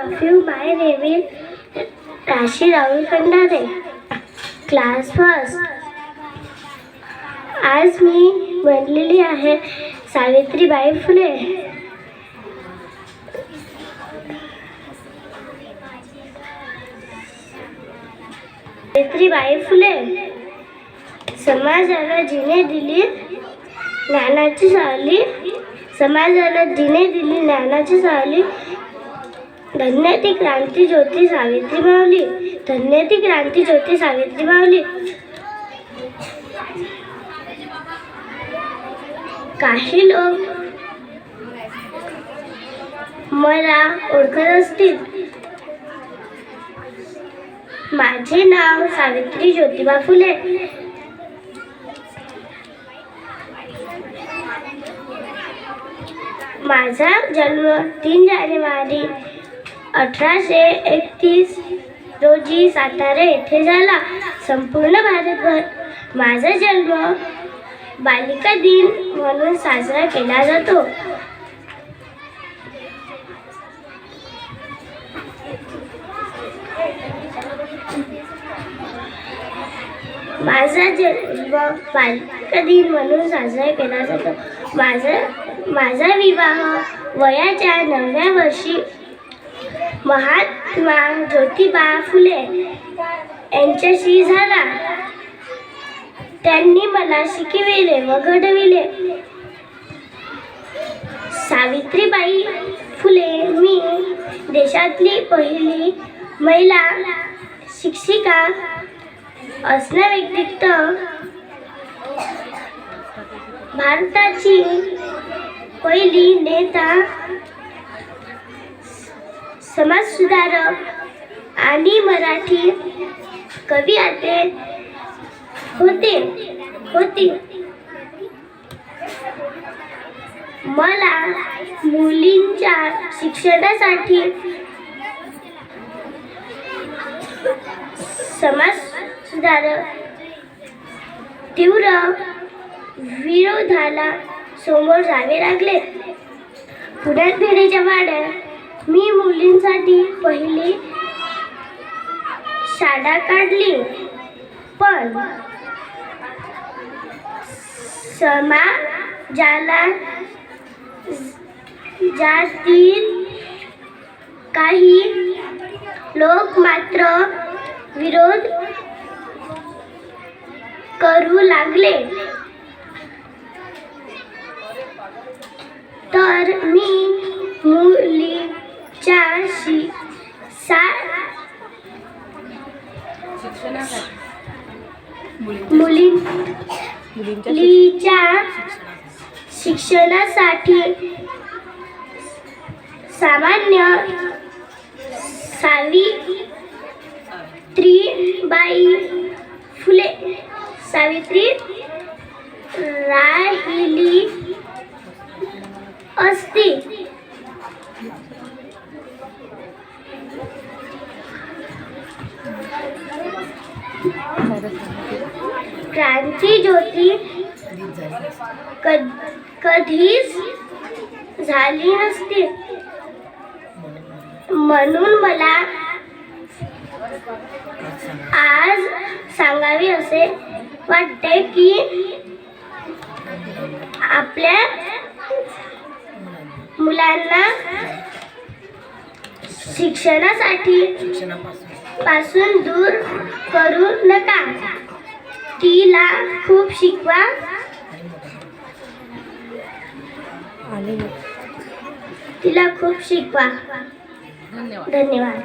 of you. My name is Rashi Rahul Kandare, class first. आज मी बनलेली आहे सावित्रीबाई फुले. सावित्रीबाई फुले समाजाला जिने दिली ज्ञानाची सावली. समाजाला जिने दिली ज्ञानाची सावली. धन्य ती क्रांती ज्योती सावित्री माऊली. धन्य ती क्रांती ज्योती सावित्री माऊली. काही लोक मला ओळखत असतील. माझे नाव सावित्री ज्योतिबा फुले. माझा जन्म 3 जानेवारी 1831 रोजी सातारा येथे झाला. संपूर्ण भारतभर माझा जन्म बालिका दिन म्हणून साजरा केला जातो. माझा जन्म बालिका दिन म्हणून साजरा केला जातो. माझा विवाह वयाच्या 9व्या वर्षी महात्मा ज्योतिबा फुले यांच्याशी झाला. त्यांनी मला शिकविले व घडविले. सावित्रीबाई फुले मी देशातली पहिली महिला शिक्षिका असण्याव्यतिरिक्त भारताची पहिली नेता, समाजसुधारक आणि मराठी कवयित्री होती. मला मुलींच्या शिक्षणासाठी समाजसुधारक तीव्र विरोधाला समोर जावे लागले. पुण्यात भेडीच्या वाड्यात मी मुलींसाठी पहिली शाळा काढली. पण समाजाला जातील काही लोक मात्र विरोध करू लागले. तर मी मुलींच्या शिक्षणासाठी सामान्य सावित्रीबाई फुले सावित्री राहिली असती. क्रांती ज्योती कधीच झाली नसती. म्हणून मला आज सांगावे असे वाटते की आपल्या मुलांना शिक्षणासाठी पासून दूर करू नका. तिला खूप शिकवा. धन्यवाद.